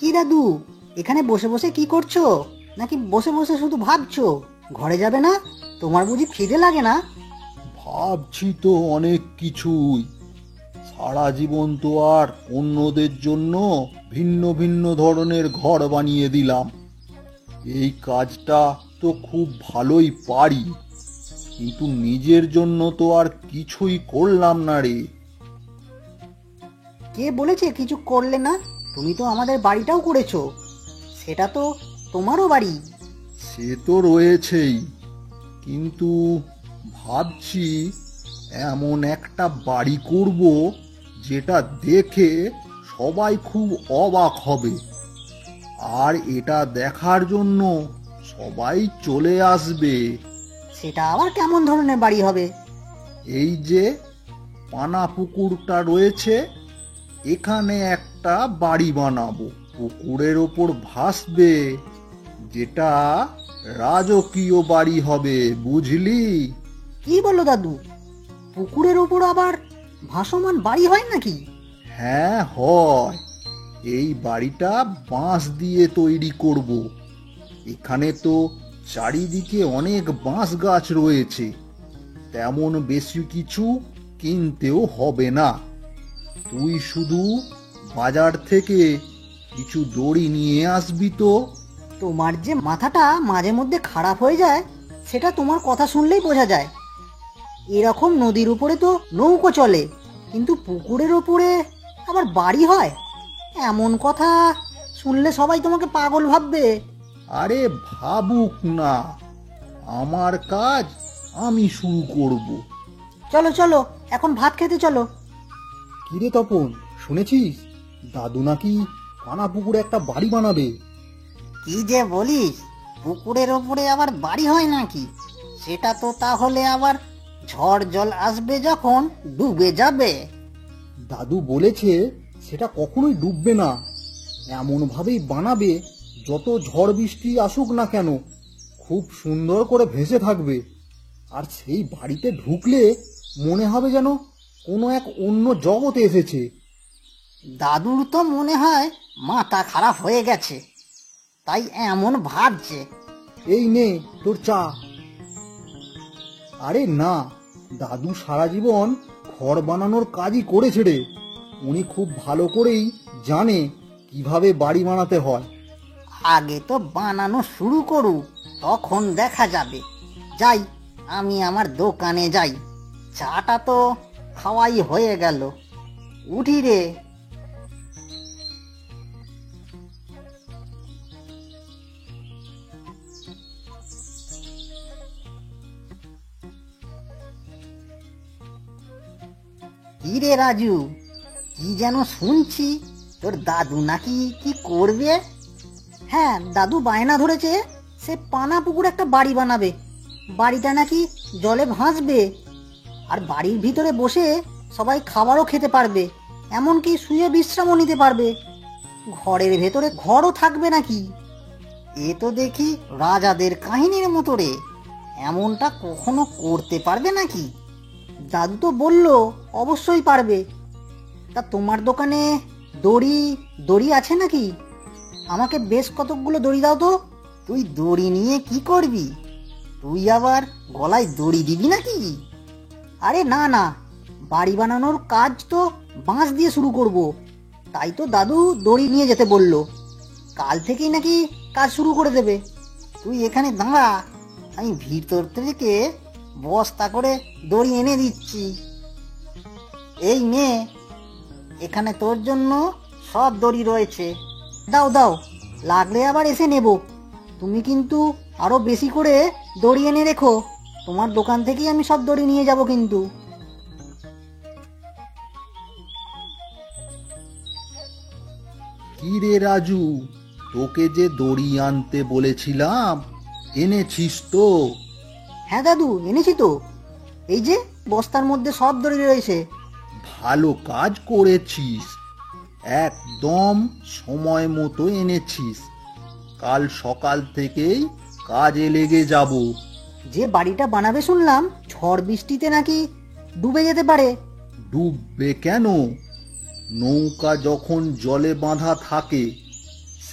কি দাদু, এখানে বসে বসে কি করছো? নাকি বসে বসে শুধু ভাবছো? ঘরে যাবে না? তোমার বুঝি খিদে লাগে না? ভাবছি তো অনেক কিছুই। সারা জীবন তো আর অন্যদের জন্য ভিন্ন ভিন্ন ধরনের ঘর বানিয়ে দিলাম। এই কাজটা তো খুব ভালোই পারি, কিন্তু নিজের জন্য তো আর কিছুই করলাম না রে। কে বলেছে কিছু করলে না? তুমি তো আমাদের বাড়িটাও করেছো, সেটা তো তোমারও বাড়ি। সে তো রয়েছেই, কিন্তু ভাবছি এমন একটা বাড়ি করব যেটা দেখে সবাই খুব অবাক হবে, আর এটা দেখার জন্য সবাই চলে আসবে। সেটা আবার কেমন ধরনের বাড়ি হবে? এই যে পানা পুকুরটা রয়েছে, এখানে একটা বাড়ি বানাবো, পুকুরের ওপর ভাসবে, যেটা রাজকীয় বাড়ি হবে, বুঝলি? কি বলো দাদু, পুকুরের ওপর আবার ভাসমান বাড়ি হয় নাকি? হ্যাঁ হয়। এই বাড়িটা বাঁশ দিয়ে তৈরি করব। এখানে তো চারিদিকে অনেক বাঁশ গাছ রয়েছে, তেমন বেশি কিছু কিনতেও হবে না। তুই শুধু বাজার থেকে কিছু দড়ি নিয়ে আসবি তো। তোমার যে মাথাটা মাঝে মধ্যে খারাপ হয়ে যায়, সেটা তোমার কথা শুনলেই বোঝা যায়। এরকম নদীর উপরে তো নৌকো চলে, কিন্তু পুকুরের ওপরে আবার বাড়ি হয়? এমন কথা শুনলে সবাই তোমাকে পাগল ভাববে। আরে ভাবুক না, আমার কাজ আমি শুরু করব। চলো চলো, এখন ভাত খেতে চলো। কিরে তপন, শুনেছিস দাদু নাকি পানা পুকুরে একটা বাড়ি বানাবে? কি যে বলিস, পুকুরের ওপরে আবার বাড়ি হয় নাকি? সেটা তো তাহলে আবার ঝড় জল আসবে যখন ডুবে যাবে। দাদু বলেছে সেটা কখনোই ডুববে না, এমন ভাবেই বানাবে যত ঝড় বৃষ্টি আসুক না কেন খুব সুন্দর করে ভেসে থাকবে। আর সেই বাড়িতে ঢুকলে মনে হবে যেন কোনো এক অন্য জগতে এসেছে। দাদুর তো মনে হয় মাথা খারাপ হয়ে গেছে, তাই এমন ভাবছে। এই নে তোর চা। আরে না, দাদু সারা জীবন ঘর বানানোর কাজই করেছে রে। উনি খুব ভালো করেই জানে কিভাবে বাড়ি বানাতে হয়। আগে তো বানানো শুরু করুক, তখন দেখা যাবে। যাই, আমি আমার দোকানে যাই। চাটা তো খাওয়াই হয়ে গেল, উঠি রে। কি রে রাজু, কি যেন শুনছি তোর দাদু নাকি কি করবে? হ্যাঁ, দাদু বায়না ধরেছে সে পানা পুকুর একটা বাড়ি বানাবে। বাড়িটা নাকি জলে ভাসবে, আর বাড়ির ভিতরে বসে সবাই খাবারও খেতে পারবে, এমনকি শুয়ে বিশ্রামও নিতে পারবে। ঘরের ভেতরে ঘরও থাকবে নাকি? এ তো দেখি রাজাদের কাহিনীর মতো রে। এমনটা কখনো করতে পারবে নাকি? দাদু তো বলল অবশ্যই পারবে। তা তোমার দোকানে দড়ি দড়ি আছে নাকি? আমাকে বেশ কতকগুলো দড়ি দাও তো। তুই দড়ি নিয়ে কি করবি? তুই আবার গলায় দড়ি দিবি নাকি? আরে না না, বাড়ি বানানোর কাজ তো বাঁশ দিয়ে শুরু করব, তাই তো দাদু দড়ি নিয়ে যেতে বলল। কাল থেকেই নাকি কাজ শুরু করে দেবে। তুই এখানে দাঁড়া, আমি ভিতর থেকে বস্তা করে দড়ি এনে দিচ্ছি। এই নে, এখানে তোর জন্য সব দড়ি রয়েছে। দাও দাও, লাগলে আবার এসে নেব। তুমি কিন্তু আরো বেশি করে দড়ি এনে রেখো, তোমার দোকান থেকেই আমি সব দড়ি নিয়ে যাব কিন্তু। কি রে রাজু, তোকে যে দড়ি আনতে বলেছিলাম এনেছিস তো? হ্যাঁ দাদু, এনেছি তো। এই যে বস্তার মধ্যে সব দড়ি রয়েছে। ভালো কাজ করেছিস, একদম সময় মতো এনেছিস। কাল সকাল থেকেই কাজে লেগে যাব। যে বাড়িটা বানাবে শুনলাম ঝড় বৃষ্টিতে নাকি ডুবে যেতে পারে। ডুববে কেন? নৌকা যখন জলে বাঁধা থাকে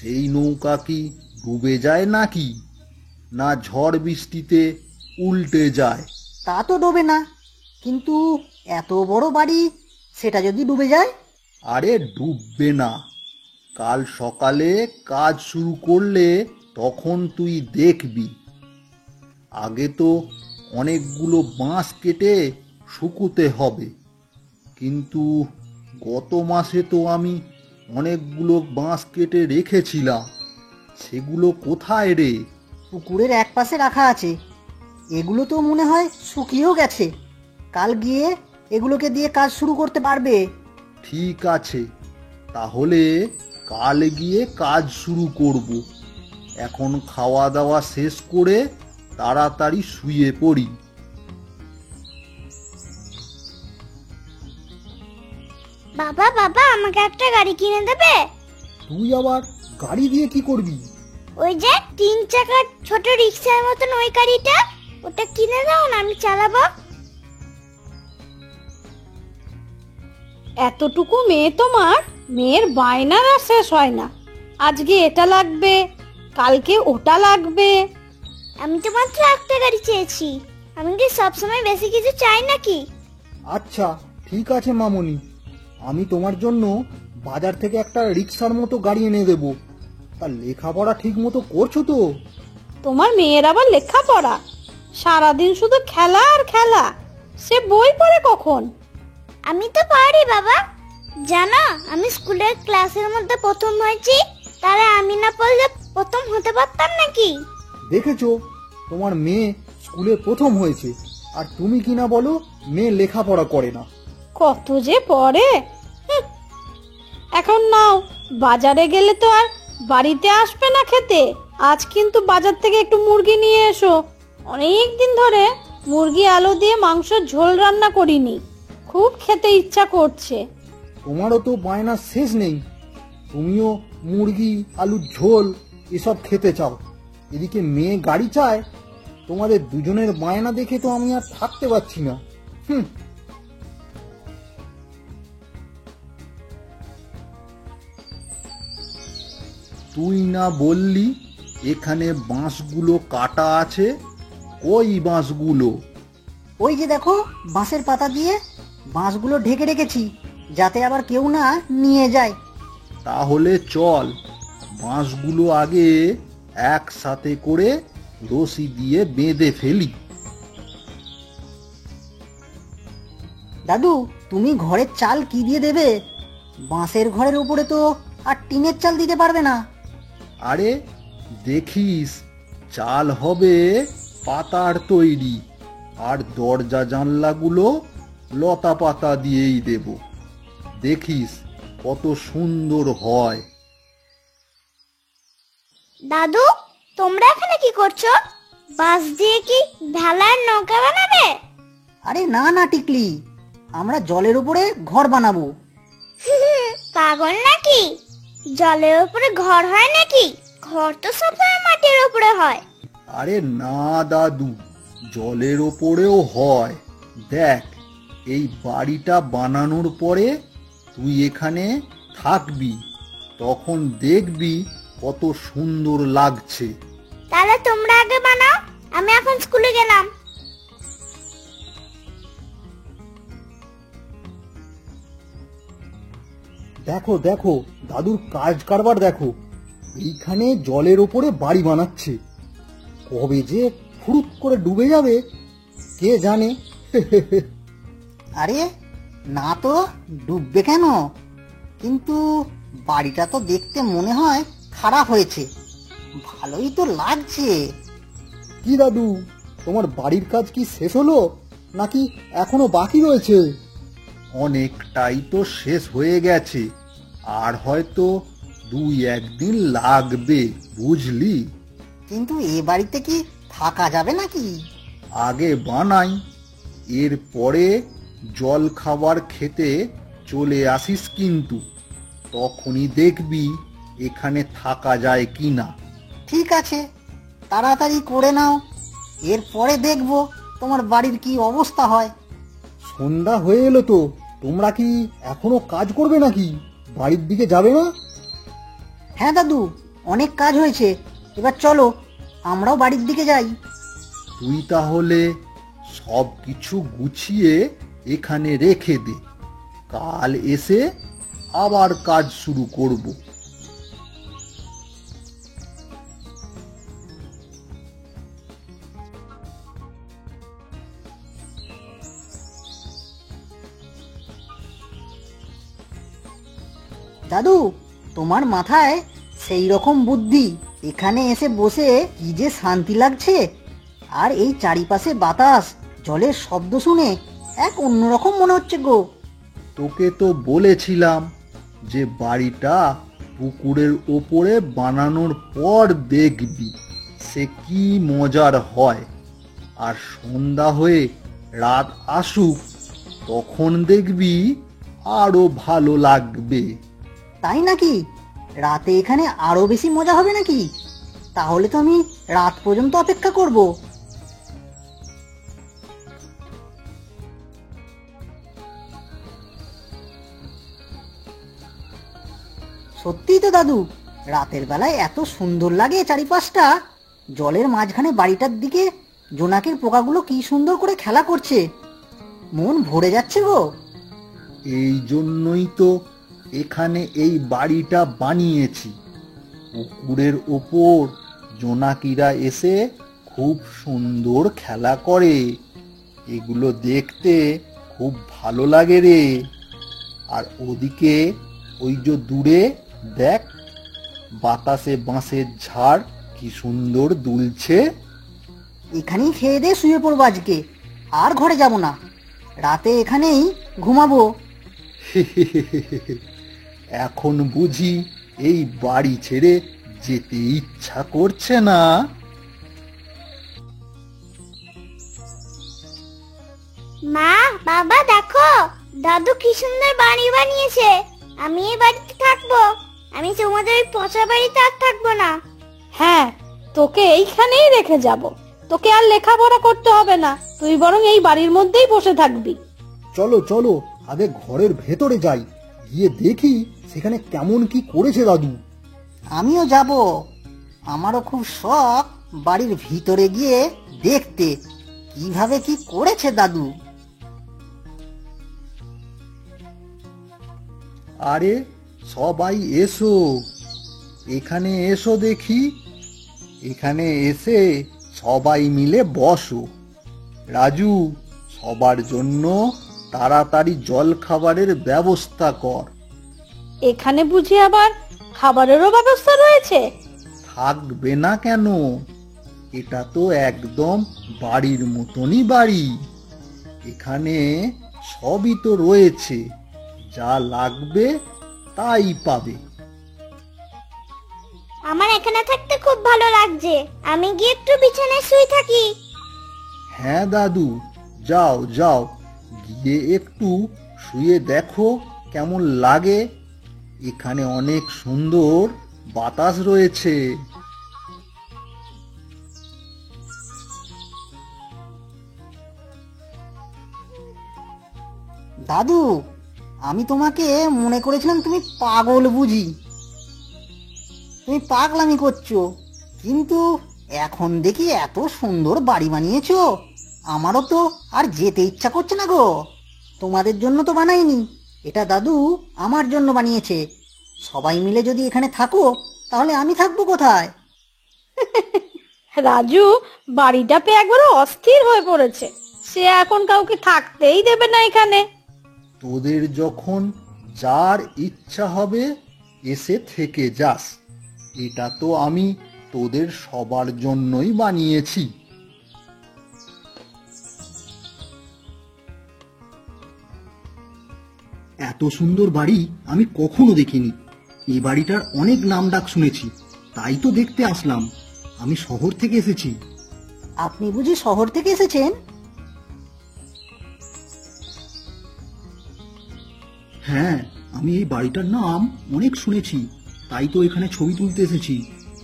সেই নৌকা কি ডুবে যায় নাকি, না ঝড় বৃষ্টিতে উল্টে যায়? তা তো ডোবে না, কিন্তু এত বড় বাড়ি, সেটা যদি ডুবে যায়? আরে ডুববে না, কাল সকালে কাজ শুরু করলে তখন তুই দেখবি। আগে তো অনেকগুলো বাঁশ কেটে শুকুতে হবে, কিন্তু গত মাসে তো আমি অনেকগুলো বাঁশ কেটে রেখেছিলাম, সেগুলো কোথায় রে? পুকুরের এক পাশে রাখা আছে। এগুলো তো মনে হয় শুকিয়েও গেছে। কাল গিয়ে এগুলোকে দিয়ে কাজ শুরু করতে পারবে। ঠিক আছে, তাহলে কাল গিয়ে কাজ শুরু করব। এখন খাওয়া দাওয়া শেষ করে তাড়াতাড়ি শুয়ে পড়ি। বাবা বাবা আমাকে একটা গাড়ি কিনে দেবে? তুই আবার গাড়ি দিয়ে কি করবি? ওই যে 3 চাকার ছোট রিক্সার মতন ওই গাড়িটা, ওটা কিনে দাও না, আমি চালাবো। এতটুকু মেয়ে তোমার, মেয়ের বায়নার আর শেষ হয় না। আজকে এটা লাগবে, কালকে ওটা লাগবে। আমি তো মাত্র একটা গাড়ি চেয়েছি, আমি কি সবসময় বেশি কিছু চাই নাকি? আচ্ছা ঠিক আছে মামনি, আমি তোমার জন্য বাজার থেকে একটা রিক্সার মতো গাড়ি এনে দেবো। তা লেখাপড়া ঠিক মতো করছো তো? তোমার মেয়ের আবার লেখাপড়া? সারাদিন শুধু খেলা আর খেলা, সে বই পড়ে কখন? আমি তো পারি বাবা, জানো আমি স্কুলের ক্লাসের মধ্যে প্রথম হয়েছি, তাহলে আমি না পড়লে প্রথম হতে পারতাম নাকি? দেখেছো, তোমার মেয়ে স্কুলে প্রথম হয়েছে, আর তুমি কি না বলো মেয়ে লেখাপড়া করে না। কত যে পড়ে। হুঁ। এখন নাও, বাজারে গেলে তো আর বাড়িতে আসবে না খেতে। আজ কিন্তু বাজার থেকে একটু মুরগি নিয়ে এসো। অনেক দিন ধরে মুরগি আলু দিয়ে মাংসের ঝোল রান্না করিনি, খুব খেতে ইচ্ছা করছে। তোমারও তো বায়না শেষ নেই, তুমিও মুরগি আলুর ঝোল এসব খেতে চাও, এদিকে মেয়ে গাড়ি চায়। তোমাদের দুজনের বায়না দেখে তো আমি আর থাকতে পারছি না। হুম। তুই না বললি এখানে বাঁশগুলো কাটা আছে? ওই বাঁশগুলো? ওই যে দেখো, বাঁশের পাতা দিয়ে বাঁশগুলো ঢেকে রেখেছি, যাতে আবার কেউ না নিয়ে যায়। তাহলে চল, বাঁশগুলো আগে একসাথে করে রশি দিয়ে বেঁধে ফেলি। দাদু, তুমি ঘরের চাল কি দিয়ে দেবে? বাঁশের ঘরের উপরে তো আর টিনের চাল দিতে পারবে না। আরে দেখিস, চাল হবে পাতার তৈরি, আর দরজা জানলাগুলো লতা পাতা দিয়েই দেব। দেখিস কত সুন্দর হয়। দাদু, তোমরা এখানে কি করছো? বাঁশ দিয়ে কি ভেলার নৌকা বানাবে? আরে না না টিকলি, আমরা জলের উপরে ঘর বানাবো। পাগল নাকি? জলের উপরে ঘর হয় নাকি? ঘর তো সবসময় মাটির উপরে হয়। আরে না দাদু, জলের ওপরেও হয়। দেখ, এই বাড়িটা বানানোর পরে তুই এখানে থাকবি, তখন দেখবি কত সুন্দর লাগছে। তাহলে তোমরা আগে বানাও, আমি এখন স্কুলে গেলাম। দেখো দেখো, দাদুর কাজ কারবার দেখো, এইখানে জলের ওপরে বাড়ি বানাচ্ছে। কবে যে ফুরুত করে ডুবে যাবে কে জানে। আরে না তো, ডুববে কেন? কিন্তু বাড়িটা তো দেখতে মনে হয় খারাপ হয়েছে, ভালোই তো লাগছে। কি দাদু, তোমার বাড়ির কাজ কি শেষ হলো নাকি এখনো বাকি রয়েছে? অনেকটাই তো শেষ হয়ে গেছে, আর হয়তো 2-1 দিন লাগবে, বুঝলি? কিন্তু এ বাড়িতে কি থাকা যাবে নাকি? আগে বানাই, এরপরে জল খাবার খেতে চলে আসিস, কিন্তু তখনই দেখবি এখানে থাকা যায় কি না। ঠিক আছে, তাড়াতাড়ি করে নাও, এরপরে দেখবো তোমার বাড়ির কি অবস্থা হয়। সন্ধ্যা হয়ে এলো তো, তোমরা কি এখনো কাজ করবে নাকি? বাড়ির দিকে যাবে না? হ্যাঁ দাদু, অনেক কাজ হয়েছে, এবার চলো আমরাও বাড়ির দিকে যাই। তুই তাহলে সব কিছু গুছিয়ে এখানে রেখে দে, কাল এসে আবার কাজ শুরু করব। দাদু, তোমার মাথায় সেই রকম বুদ্ধি, এখানে এসে বসে কি যে শান্তি লাগছে। আর এই চারিপাশে বাতাস, জলের শব্দ শুনে এক অন্যরকম মনে হচ্ছে গো। তোকে তো বলেছিলাম যে বাড়িটা পুকুরের ওপরে বানানোর পর দেখবি সে কি মজার হয়। আর সন্ধ্যা হয়ে রাত আসুক, তখন দেখবি আরো ভালো লাগবে। তাই নাকি? রাতে এখানে আরো বেশি মজা হবে নাকি? তাহলে তো আমি রাত পর্যন্ত অপেক্ষা করব। সত্যিই তো দাদু, রাতের বেলায় এত সুন্দর লাগে চারিপাশটা। জলের মাঝখানে বাড়িটার দিকে জোনাকের পোকাগুলো কি সুন্দর করে খেলা করছে, মন ভরে যাচ্ছে গো। এই জন্যই তো এখানে এই বাড়িটা বানিয়েছি। পুকুরের ওপর জোনাকিরা এসে খুব সুন্দর খেলা করে, এগুলো দেখতে খুব ভালো লাগে রে। আর ওদিকে ওই যে দূরে দেখ, বাতাসে বাঁশের ঝাড় কি সুন্দর দুলছে। এখানেই খেয়ে দিয়ে শুয়ে পড়বো আজকে, আর ঘরে যাব না। রাতে এখানেই ঘুমাবো। এখন বুঝি এই বাড়ি ছেড়ে যেতে ইচ্ছা করছে না? মা, বাবা দেখো, দাদু কি সুন্দর বাড়ি বানিয়েছে। আমি এই বাড়িতে থাকবো। আমি তোমাদের ওই পচা বাড়িতে আর থাকবো না। হ্যাঁ, তোকে এইখানেই রেখে যাব। তোকে আর লেখাপড়া করতে হবে না, তুই বরং এই বাড়ির মধ্যেই বসে থাকবি। চলো চলো, আগে ঘরের ভেতরে যাই, গিয়ে দেখি সেখানে কেমন কি করেছে দাদু। আমিও যাব। আমারও খুব শখ বাড়ির ভিতরে গিয়ে দেখতে কিভাবে কি করেছে দাদু। আরে সবাই এসো, এখানে এসো দেখি। এখানে এসে সবাই মিলে বসো। রাজু, সবার জন্য তাড়াতাড়ি জল খাবারের ব্যবস্থা কর। এখানে বুঝি আবার খাবারেরও ব্যবস্থা রয়েছে? থাকবে না কেন? এটা তো একদম বাড়ির মতনই বাড়ি। এখানে সবই তো রয়েছে, যা লাগবে তাই পাবে। আমার এখানে থাকতে খুব ভালো লাগছে। আমি গিয়ে একটু বিছানায় শুয়ে থাকি। হ্যাঁ দাদু, যাও যাও, গিয়ে একটু শুয়ে দেখো কেমন লাগে। এখানে অনেক সুন্দর বাতাস রয়েছে। দাদু, আমি তোমাকে মনে করেছিলাম তুমি পাগল বুঝি, তুমি পাগলামি করছো। কিন্তু এখন দেখি এত সুন্দর বাড়ি বানিয়েছো, আমারও তো আর যেতে ইচ্ছা করছে না গো। তোমাদের জন্য তো বানাইনি, এটা দাদু আমার জন্য বানিয়েছে। সবাই মিলে যদি এখানে থাকো, তাহলে আমি থাকবো কোথায়? রাজু বাড়িটা পেয়ে একবারে অস্থির হয়ে পড়েছে। সে এখন কাউকে থাকতেই দেবে না এখানে। তোদের যখন যার ইচ্ছা হবে এসে থেকে যাস। এটা তো আমি তোদের সবার জন্যই বানিয়েছি। এত সুন্দর বাড়ি আমি কখনো দেখিনি। এই বাড়িটার অনেক নাম ডাক শুনেছি, তাই তো দেখতে আসলাম। আমি শহর থেকে এসেছি। আপনি বুঝি শহর থেকে এসেছেন? হ্যাঁ, আমি এই বাড়িটার নাম অনেক শুনেছি, তাই তো এখানে ছবি তুলতে এসেছি,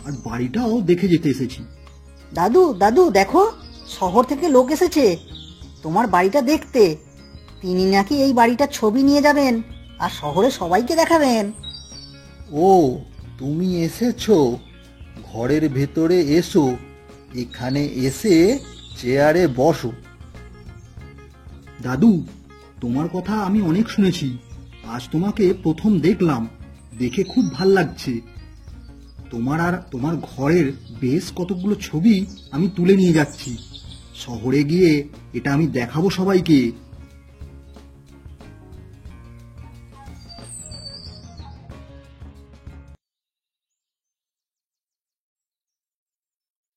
আর বাড়িটাও দেখে যেতে এসেছি। দাদু দাদু দেখো, শহর থেকে লোক এসেছে তোমার বাড়িটা দেখতে। তিনি নাকি এই বাড়িটার ছবি নিয়ে যাবেন আর শহরে সবাইকে দেখাবেন। ও, তুমি এসেছো? ঘরের ভেতরে এসো, এখানে এসে চেয়ারে বসো। দাদু, তোমার কথা আমি অনেক শুনেছি, আজ তোমাকে প্রথম দেখলাম, দেখে খুব ভাল লাগছে। তোমার আর তোমার ঘরের বেশ কতগুলো ছবি আমি তুলে নিয়ে যাচ্ছি। শহরে গিয়ে এটা আমি দেখাবো সবাইকে।